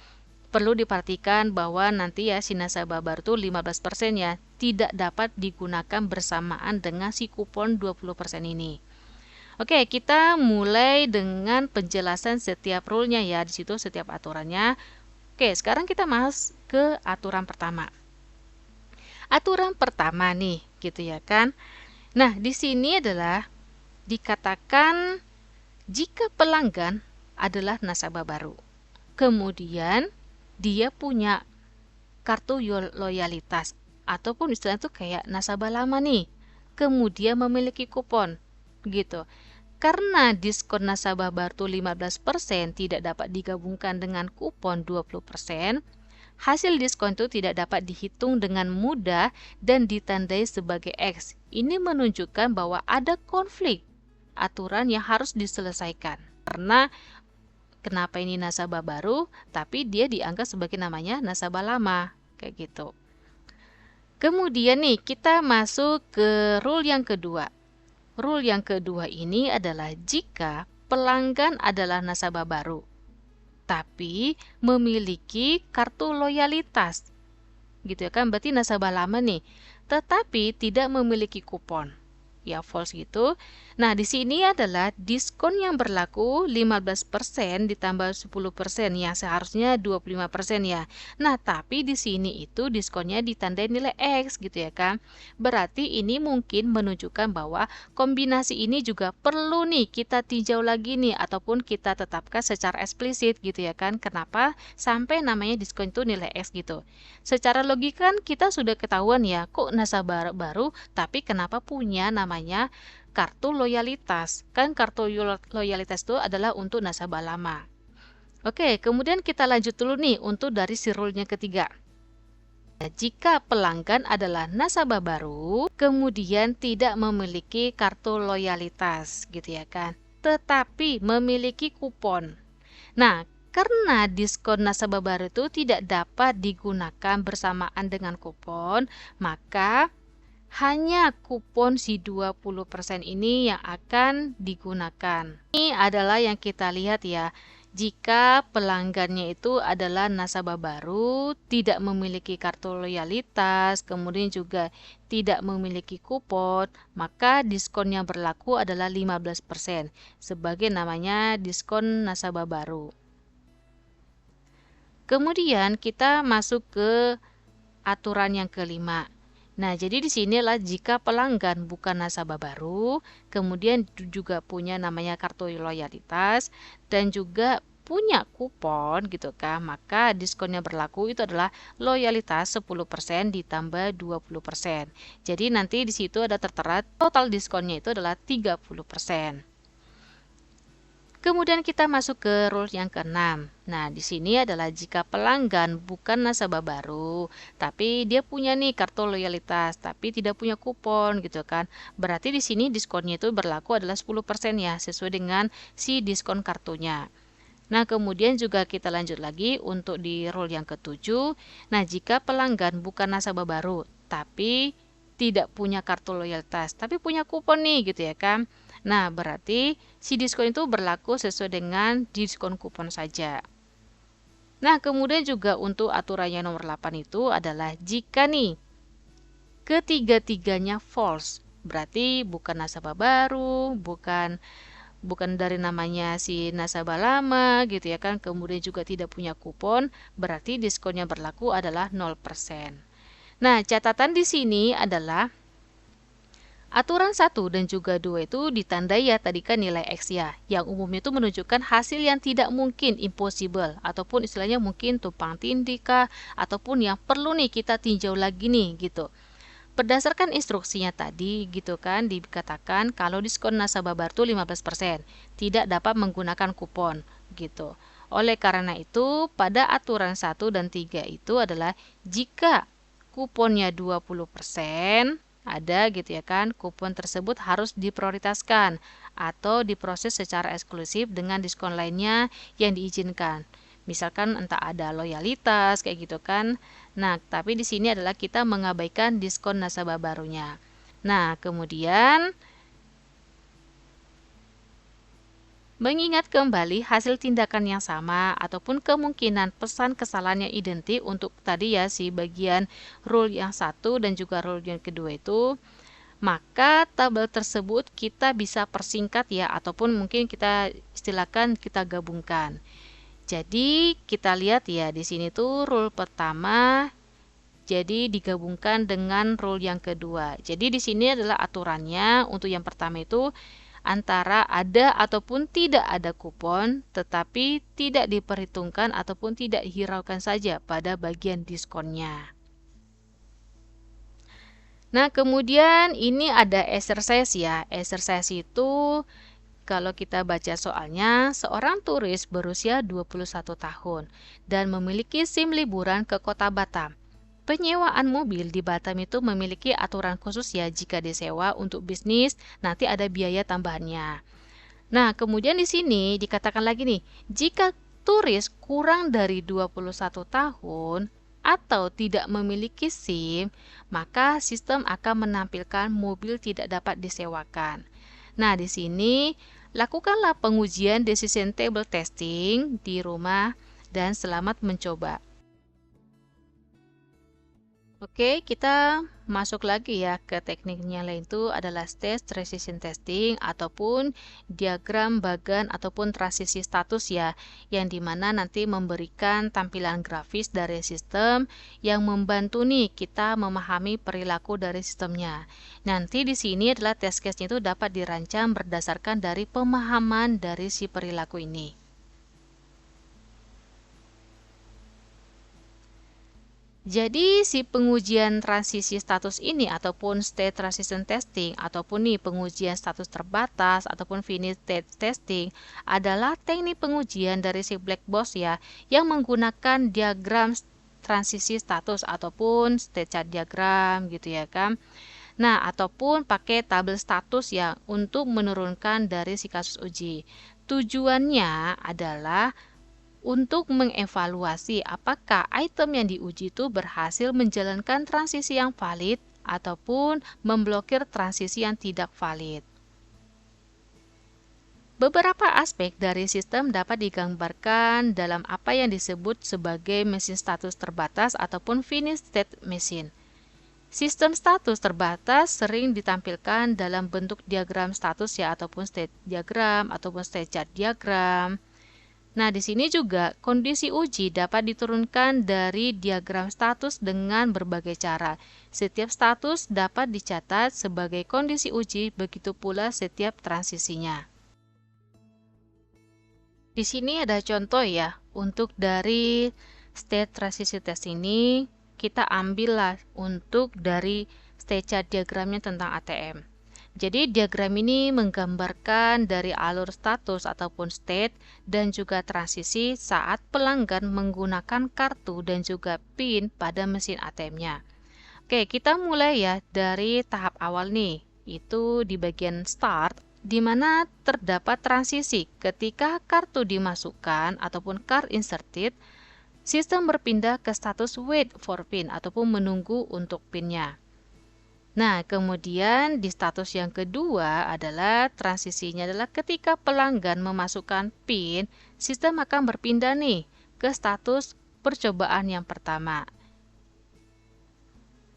perlu diperhatikan bahwa nanti ya si nasabah baru itu 15% ya tidak dapat digunakan bersamaan dengan si kupon 20% ini. Oke, kita mulai dengan penjelasan setiap rule-nya ya, di situ setiap aturannya. Oke, sekarang kita masuk ke aturan pertama. Aturan pertama nih, gitu ya kan. Nah, di sini adalah dikatakan jika pelanggan adalah nasabah baru. Kemudian dia punya kartu loyalitas ataupun istilah itu kayak nasabah lama nih. Kemudian memiliki kupon gitu. Karena diskon nasabah baru 15% tidak dapat digabungkan dengan kupon 20%, hasil diskon itu tidak dapat dihitung dengan mudah dan ditandai sebagai X. Ini menunjukkan bahwa ada konflik aturan yang harus diselesaikan. Karena kenapa ini nasabah baru, tapi dia dianggap sebagai namanya nasabah lama. Kayak gitu. Kemudian nih, kita masuk ke rule yang kedua. Rule yang kedua ini adalah jika pelanggan adalah nasabah baru tapi memiliki kartu loyalitas. Gitu ya kan, berarti nasabah lama nih, tetapi tidak memiliki kupon. Ya false gitu. Nah, di sini adalah diskon yang berlaku 15% ditambah 10% yang seharusnya 25% ya. Nah, tapi di sini itu diskonnya ditandai nilai X gitu ya kan. Berarti ini mungkin menunjukkan bahwa kombinasi ini juga perlu nih kita tinjau lagi nih ataupun kita tetapkan secara eksplisit gitu ya kan. Kenapa sampai namanya diskon itu nilai X gitu. Secara logika kan kita sudah ketahuan ya, kok nasabah baru tapi kenapa punya namanya kartu loyalitas. Kan kartu loyalitas itu adalah untuk nasabah lama. Oke, kemudian kita lanjut dulu nih untuk dari si rule-nya ketiga. Jika pelanggan adalah nasabah baru, kemudian tidak memiliki kartu loyalitas, gitu ya kan, tetapi memiliki kupon. Nah, karena diskon nasabah baru itu tidak dapat digunakan bersamaan dengan kupon, maka hanya kupon si 20% ini yang akan digunakan. Ini adalah yang kita lihat ya. Jika pelanggannya itu adalah nasabah baru, tidak memiliki kartu loyalitas, kemudian juga tidak memiliki kupon, maka diskon yang berlaku adalah 15% sebagai namanya diskon nasabah baru. Kemudian kita masuk ke aturan yang kelima. Nah, jadi di sinilah jika pelanggan bukan nasabah baru, kemudian juga punya namanya kartu loyalitas dan juga punya kupon gitu kan, maka diskon yang berlaku itu adalah loyalitas 10% ditambah 20%. Jadi nanti di situ ada tertera total diskonnya itu adalah 30%. Kemudian kita masuk ke rule yang keenam. Nah, di sini adalah jika pelanggan bukan nasabah baru, tapi dia punya nih kartu loyalitas, tapi tidak punya kupon gitu kan. Berarti di sini diskonnya itu berlaku adalah 10% ya, sesuai dengan si diskon kartunya. Nah, kemudian juga kita lanjut lagi untuk di rule yang ketujuh. Nah, jika pelanggan bukan nasabah baru, tapi tidak punya kartu loyalitas, tapi punya kupon nih gitu ya kan. Nah, berarti si diskon itu berlaku sesuai dengan diskon kupon saja. Nah, kemudian juga untuk aturannya nomor 8 itu adalah jika nih ketiga-tiganya false, berarti bukan nasabah baru, bukan dari namanya si nasabah lama gitu ya kan, kemudian juga tidak punya kupon, berarti diskonnya berlaku adalah 0%. Nah, catatan di sini adalah aturan 1 dan juga 2 itu ditandai ya tadi kan nilai X ya, yang umumnya itu menunjukkan hasil yang tidak mungkin, impossible, ataupun istilahnya mungkin tumpang tindih kah, ataupun yang perlu nih kita tinjau lagi nih gitu. Berdasarkan instruksinya tadi gitu kan dikatakan kalau diskon nasabah baru 15%, tidak dapat menggunakan kupon gitu. Oleh karena itu pada aturan 1 dan 3 itu adalah jika kuponnya 20% ada gitu ya kan, kupon tersebut harus diprioritaskan atau diproses secara eksklusif dengan diskon lainnya yang diizinkan. Misalkan entah ada loyalitas kayak gitu kan. Nah, tapi di sini adalah kita mengabaikan diskon nasabah barunya. Nah, kemudian mengingat kembali hasil tindakan yang sama ataupun kemungkinan pesan kesalahan yang identik untuk tadi ya si bagian rule yang satu dan juga rule yang kedua itu, maka tabel tersebut kita bisa persingkat ya ataupun mungkin kita istilahkan kita gabungkan. Jadi kita lihat ya di sini tuh rule pertama jadi digabungkan dengan rule yang kedua. Jadi di sini adalah aturannya untuk yang pertama itu antara ada ataupun tidak ada kupon, tetapi tidak diperhitungkan ataupun tidak hiraukan saja pada bagian diskonnya. Nah, kemudian ini ada exercise ya. Exercise itu kalau kita baca soalnya, seorang turis berusia 21 tahun dan memiliki SIM liburan ke kota Batam. Penyewaan mobil di Batam itu memiliki aturan khusus ya jika disewa untuk bisnis, nanti ada biaya tambahannya. Nah, kemudian di sini dikatakan lagi nih, jika turis kurang dari 21 tahun atau tidak memiliki SIM, maka sistem akan menampilkan mobil tidak dapat disewakan. Nah, di sini lakukanlah pengujian decision table testing di rumah dan selamat mencoba. Oke, kita masuk lagi ya ke tekniknya lain itu adalah state transition testing ataupun diagram bagan ataupun transisi status ya, yang dimana nanti memberikan tampilan grafis dari sistem yang membantu nih kita memahami perilaku dari sistemnya. Nanti di sini adalah test case-nya itu dapat dirancang berdasarkan dari pemahaman dari si perilaku ini. Jadi si pengujian transisi status ini ataupun state transition testing ataupun nih pengujian status terbatas ataupun finish state testing adalah teknik pengujian dari si black box ya yang menggunakan diagram transisi status ataupun state chart diagram gitu ya kan. Nah, ataupun pakai tabel status ya untuk menurunkan dari si kasus uji. Tujuannya adalah untuk mengevaluasi apakah item yang diuji itu berhasil menjalankan transisi yang valid ataupun memblokir transisi yang tidak valid. Beberapa aspek dari sistem dapat digambarkan dalam apa yang disebut sebagai mesin status terbatas ataupun finish state machine. Sistem status terbatas sering ditampilkan dalam bentuk diagram status ya ataupun state diagram ataupun state chart diagram. Nah, di sini juga kondisi uji dapat diturunkan dari diagram status dengan berbagai cara. Setiap status dapat dicatat sebagai kondisi uji, begitu pula setiap transisinya. Di sini ada contoh ya, untuk dari state transisi test ini, kita ambillah untuk dari state chart diagramnya tentang ATM. Jadi diagram ini menggambarkan dari alur status ataupun state dan juga transisi saat pelanggan menggunakan kartu dan juga PIN pada mesin ATM-nya. Oke, kita mulai ya dari tahap awal nih, itu di bagian start, di mana terdapat transisi ketika kartu dimasukkan ataupun card inserted, sistem berpindah ke status wait for PIN ataupun menunggu untuk PIN-nya. Nah, kemudian di status yang kedua adalah transisinya adalah ketika pelanggan memasukkan PIN, sistem akan berpindah nih ke status percobaan yang pertama.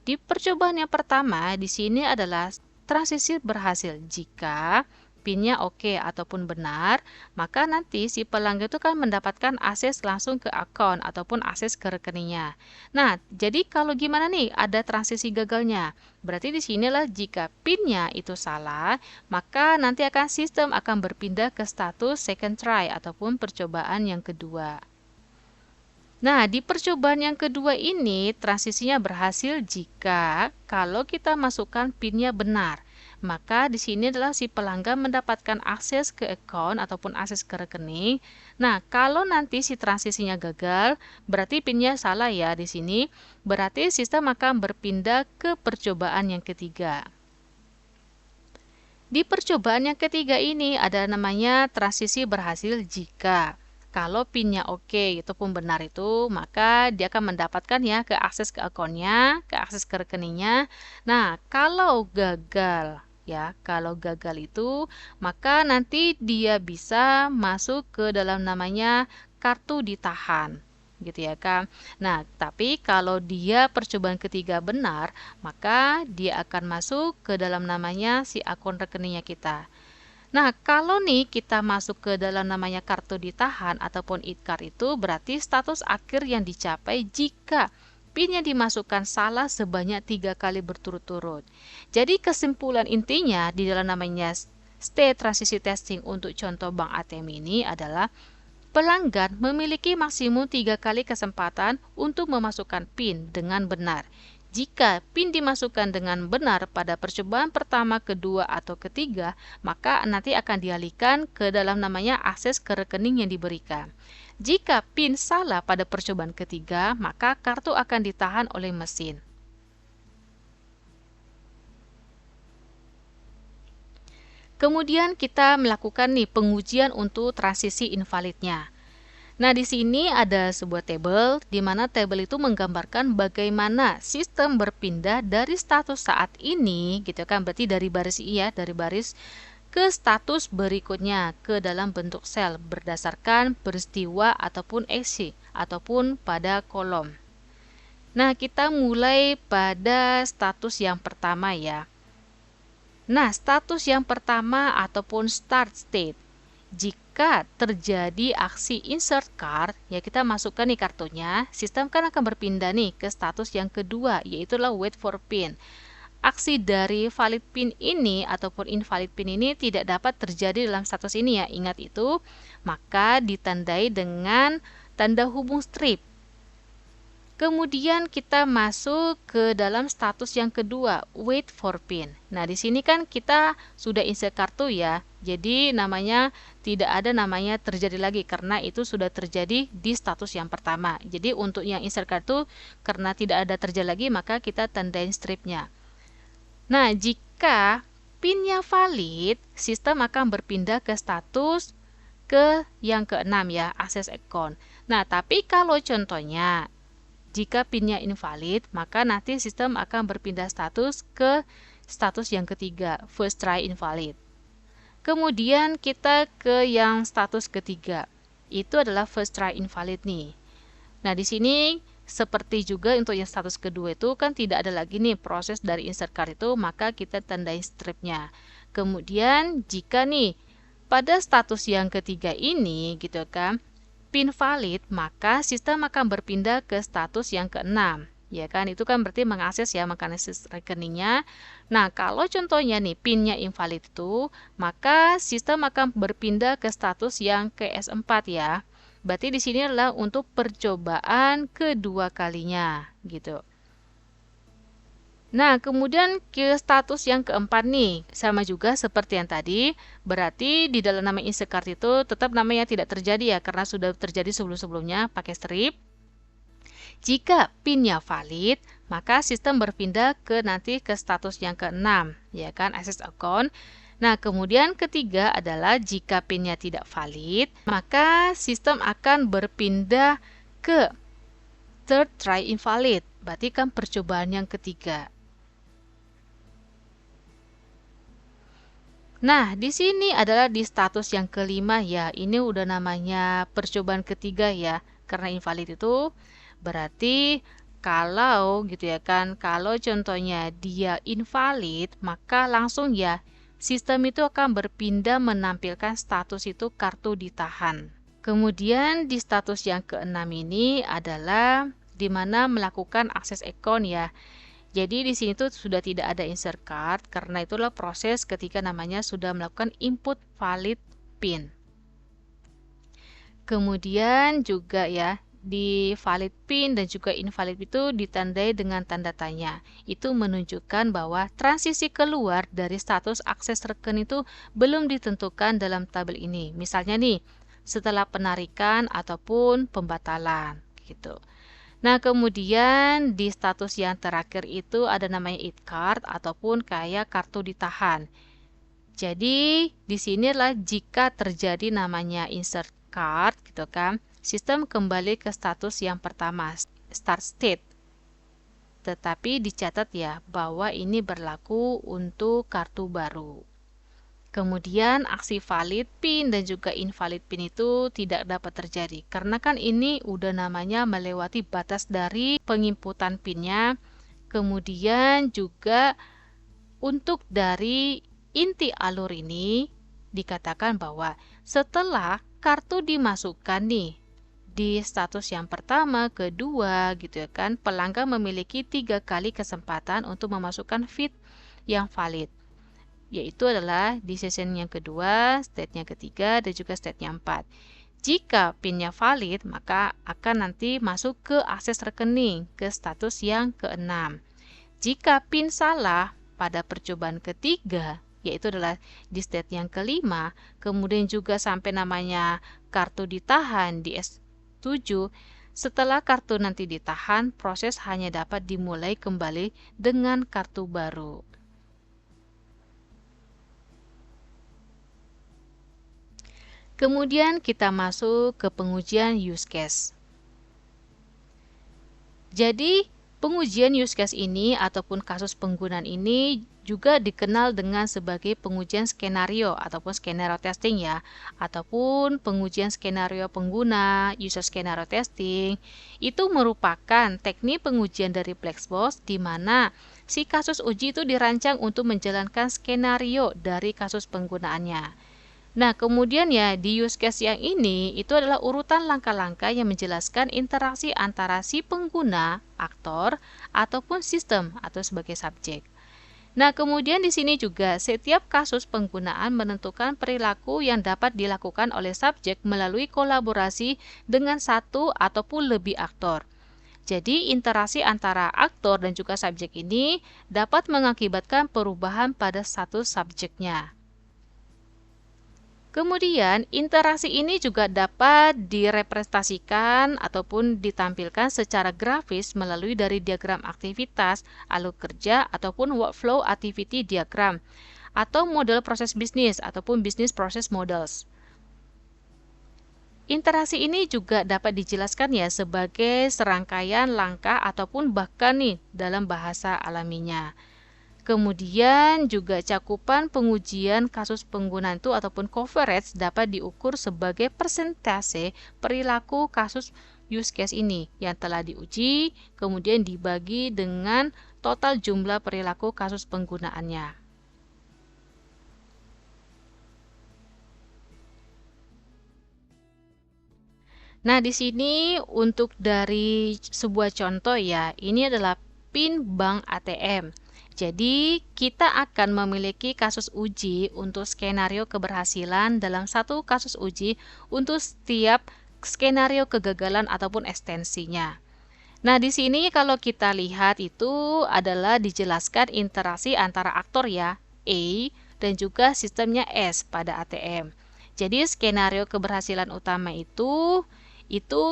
Di percobaan yang pertama, di sini adalah transisi berhasil jika PIN-nya oke ataupun benar, maka nanti si pelanggan itu kan mendapatkan akses langsung ke akun ataupun akses ke rekeningnya. Nah, jadi kalau gimana nih ada transisi gagalnya? Berarti di sinilah jika PIN-nya itu salah, maka nanti sistem akan berpindah ke status second try ataupun percobaan yang kedua. Nah, di percobaan yang kedua ini transisinya berhasil jika kalau kita masukkan PIN-nya benar. Maka di sini adalah si pelanggan mendapatkan akses ke akun ataupun akses ke rekening. Nah, kalau nanti si transisinya gagal, berarti PIN-nya salah ya di sini. Berarti sistem akan berpindah ke percobaan yang ketiga. Di percobaan yang ketiga ini ada namanya transisi berhasil jika kalau PIN-nya oke ataupun benar itu, maka dia akan mendapatkan ya ke akses ke akunnya, ke akses ke rekeningnya. Nah, kalau gagal itu, maka nanti dia bisa masuk ke dalam namanya kartu ditahan, gitu ya kan. Nah, tapi kalau dia percobaan ketiga benar, maka dia akan masuk ke dalam namanya si akun rekeningnya kita. Nah, kalau nih kita masuk ke dalam namanya kartu ditahan ataupun ITCAR itu berarti status akhir yang dicapai jika PIN-nya dimasukkan salah sebanyak 3 kali berturut-turut. Jadi kesimpulan intinya di dalam namanya state transisi testing untuk contoh bank ATM ini adalah pelanggan memiliki maksimum 3 kali kesempatan untuk memasukkan PIN dengan benar. Jika PIN dimasukkan dengan benar pada percobaan pertama, kedua, atau ketiga, maka nanti akan dialihkan ke dalam namanya akses ke rekening yang diberikan. Jika PIN salah pada percobaan ketiga, maka kartu akan ditahan oleh mesin. Kemudian kita melakukan nih pengujian untuk transisi invalidnya. Nah, di sini ada sebuah tabel, di mana tabel itu menggambarkan bagaimana sistem berpindah dari status saat ini, gitu kan, berarti dari baris dari baris ke status berikutnya ke dalam bentuk sel berdasarkan peristiwa ataupun aksi ataupun pada kolom. Nah, kita mulai pada status yang pertama ya. Nah, status yang pertama ataupun start state. Jika terjadi aksi insert card, ya kita masukkan nih kartunya, sistem kan akan berpindah nih ke status yang kedua, yaitu wait for PIN. Aksi dari valid PIN ini ataupun invalid PIN ini tidak dapat terjadi dalam status ini ya, ingat itu, maka ditandai dengan tanda hubung strip. Kemudian kita masuk ke dalam status yang kedua, wait for PIN. Nah, di sini kan kita sudah insert kartu ya. Jadi namanya tidak ada namanya terjadi lagi karena itu sudah terjadi di status yang pertama. Jadi untuk yang insert kartu karena tidak ada terjadi lagi maka kita tandain stripnya. Nah, jika PIN-nya valid, sistem akan berpindah ke status ke yang keenam ya, akses account. Nah, tapi kalau contohnya jika PIN-nya invalid, maka nanti sistem akan berpindah status ke status yang ketiga, first try invalid. Kemudian kita ke yang status ketiga. Itu adalah first try invalid nih. Nah, di sini seperti juga untuk yang status kedua itu kan tidak ada lagi nih proses dari insert card itu, maka kita tandai stripnya. Kemudian jika nih pada status yang ketiga ini gitu kan PIN valid, maka sistem akan berpindah ke status yang keenam. Ya kan, itu kan berarti mengakses ya, mengakses rekeningnya. Nah, kalau contohnya nih PIN-nya invalid itu, maka sistem akan berpindah ke status yang ke S4 ya. Berarti di sini adalah untuk percobaan kedua kalinya, gitu. Nah, kemudian ke status yang keempat nih, sama juga seperti yang tadi, berarti di dalam nama insert card itu tetap namanya tidak terjadi ya, karena sudah terjadi sebelum-sebelumnya pakai strip. Jika PIN-nya valid, maka sistem berpindah ke nanti ke status yang keenam, ya kan, access account. Nah, kemudian ketiga adalah jika PIN-nya tidak valid, maka sistem akan berpindah ke third try invalid, berarti kan percobaan yang ketiga. Nah, di sini adalah di status yang kelima ya. Ini udah namanya percobaan ketiga ya. Karena invalid itu berarti kalau gitu ya kan, kalau contohnya dia invalid, maka langsung ya sistem itu akan berpindah menampilkan status itu kartu ditahan. Kemudian di status yang keenam ini adalah di mana melakukan akses account ya. Jadi di sini tuh sudah tidak ada insert card karena itulah proses ketika namanya sudah melakukan input valid PIN. Kemudian juga ya di valid PIN dan juga invalid itu ditandai dengan tanda tanya. Itu menunjukkan bahwa transisi keluar dari status akses rekening itu belum ditentukan dalam tabel ini. Misalnya nih, setelah penarikan ataupun pembatalan gitu. Nah, kemudian di status yang terakhir itu ada namanya it card ataupun kayak kartu ditahan. Jadi, di sinilah jika terjadi namanya insert card gitu kan, sistem kembali ke status yang pertama, start state. Tetapi dicatat ya bahwa ini berlaku untuk kartu baru. Kemudian aksi valid PIN dan juga invalid PIN itu tidak dapat terjadi. Karena kan ini udah namanya melewati batas dari penginputan PIN-nya. Kemudian juga untuk dari inti alur ini dikatakan bahwa setelah kartu dimasukkan nih di status yang pertama, kedua gitu ya kan, pelanggan memiliki 3 kali kesempatan untuk memasukkan fit yang valid, yaitu adalah di session yang kedua, state yang ketiga, dan juga state yang 4. Jika PIN-nya valid, maka akan nanti masuk ke akses rekening, ke status yang keenam. Jika PIN salah pada percobaan ketiga, yaitu adalah di state yang kelima, kemudian juga sampai namanya kartu ditahan di S7, setelah kartu nanti ditahan, proses hanya dapat dimulai kembali dengan kartu baru. Kemudian kita masuk ke pengujian use case. Jadi, pengujian use case ini ataupun kasus penggunaan ini juga dikenal dengan sebagai pengujian skenario ataupun skenario testing ya, ataupun pengujian skenario pengguna, user skenario testing. Itu merupakan teknik pengujian dari Blackbox di mana si kasus uji itu dirancang untuk menjalankan skenario dari kasus penggunaannya. Nah, kemudian ya di use case yang ini itu adalah urutan langkah-langkah yang menjelaskan interaksi antara si pengguna, aktor, ataupun sistem atau sebagai subjek. Nah, kemudian di sini juga setiap kasus penggunaan menentukan perilaku yang dapat dilakukan oleh subjek melalui kolaborasi dengan satu ataupun lebih aktor. Jadi, interaksi antara aktor dan juga subjek ini dapat mengakibatkan perubahan pada satu subjeknya. Kemudian, interaksi ini juga dapat direpresentasikan ataupun ditampilkan secara grafis melalui dari diagram aktivitas, alur kerja, ataupun workflow activity diagram, atau model proses bisnis ataupun business process models. Interaksi ini juga dapat dijelaskan ya sebagai serangkaian langkah ataupun bahkan nih dalam bahasa alaminya. Kemudian juga cakupan pengujian kasus penggunaan itu ataupun coverage dapat diukur sebagai persentase perilaku kasus use case ini yang telah diuji, kemudian dibagi dengan total jumlah perilaku kasus penggunaannya. Nah, di sini untuk dari sebuah contoh ya, ini adalah PIN bank ATM. Jadi, kita akan memiliki kasus uji untuk skenario keberhasilan dalam satu kasus uji untuk setiap skenario kegagalan ataupun ekstensinya. Nah, di sini kalau kita lihat itu adalah dijelaskan interaksi antara aktor ya, A, dan juga sistemnya S pada ATM. Jadi skenario keberhasilan utama itu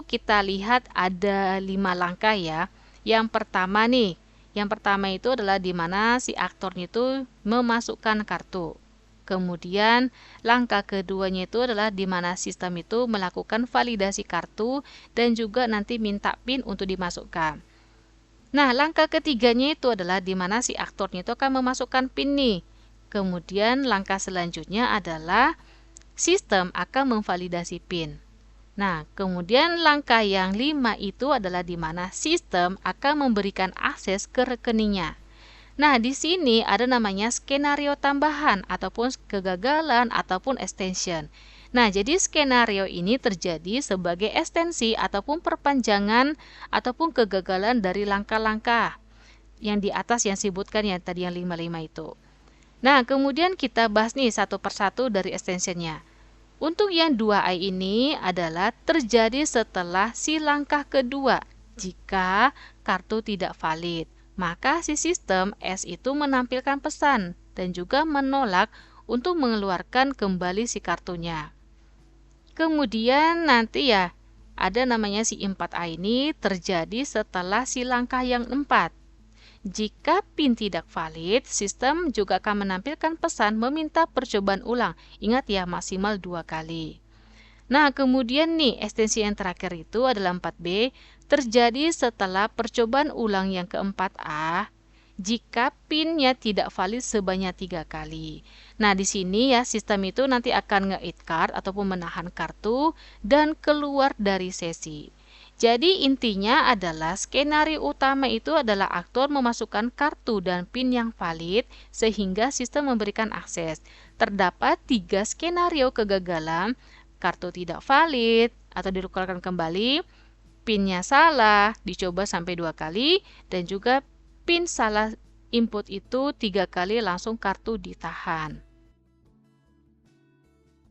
kita lihat ada 5 langkah ya. Yang pertama itu adalah di mana si aktornya itu memasukkan kartu. Kemudian langkah keduanya itu adalah di mana sistem itu melakukan validasi kartu dan juga nanti minta PIN untuk dimasukkan. Nah, langkah ketiganya itu adalah di mana si aktornya itu akan memasukkan PIN nih. Kemudian langkah selanjutnya adalah sistem akan memvalidasi PIN. Nah, kemudian langkah yang 5 itu adalah di mana sistem akan memberikan akses ke rekeningnya. Nah, di sini ada namanya skenario tambahan ataupun kegagalan ataupun extension. Nah, jadi skenario ini terjadi sebagai ekstensi ataupun perpanjangan ataupun kegagalan dari langkah-langkah yang di atas yang disebutkan yang tadi yang 55 itu. Nah, kemudian kita bahas nih satu persatu dari extensionnya. Untuk yang 2i ini adalah terjadi setelah si langkah kedua jika kartu tidak valid. Maka si sistem S itu menampilkan pesan dan juga menolak untuk mengeluarkan kembali si kartunya. Kemudian nanti ya ada namanya si 4A ini terjadi setelah si langkah yang 4. Jika PIN tidak valid, sistem juga akan menampilkan pesan meminta percobaan ulang. Ingat ya, maksimal 2 kali. Nah, kemudian nih, ekstensi yang terakhir itu adalah 4B, terjadi setelah percobaan ulang yang keempat-A, jika PIN-nya tidak valid sebanyak 3 kali. Nah, di sini ya, sistem itu nanti akan nge-eat card ataupun menahan kartu dan keluar dari sesi. Jadi intinya adalah skenario utama itu adalah aktor memasukkan kartu dan PIN yang valid sehingga sistem memberikan akses. Terdapat 3 skenario kegagalan, kartu tidak valid atau dikeluarkan kembali, PIN-nya salah, dicoba sampai 2 kali, dan juga PIN salah input itu 3 kali langsung kartu ditahan.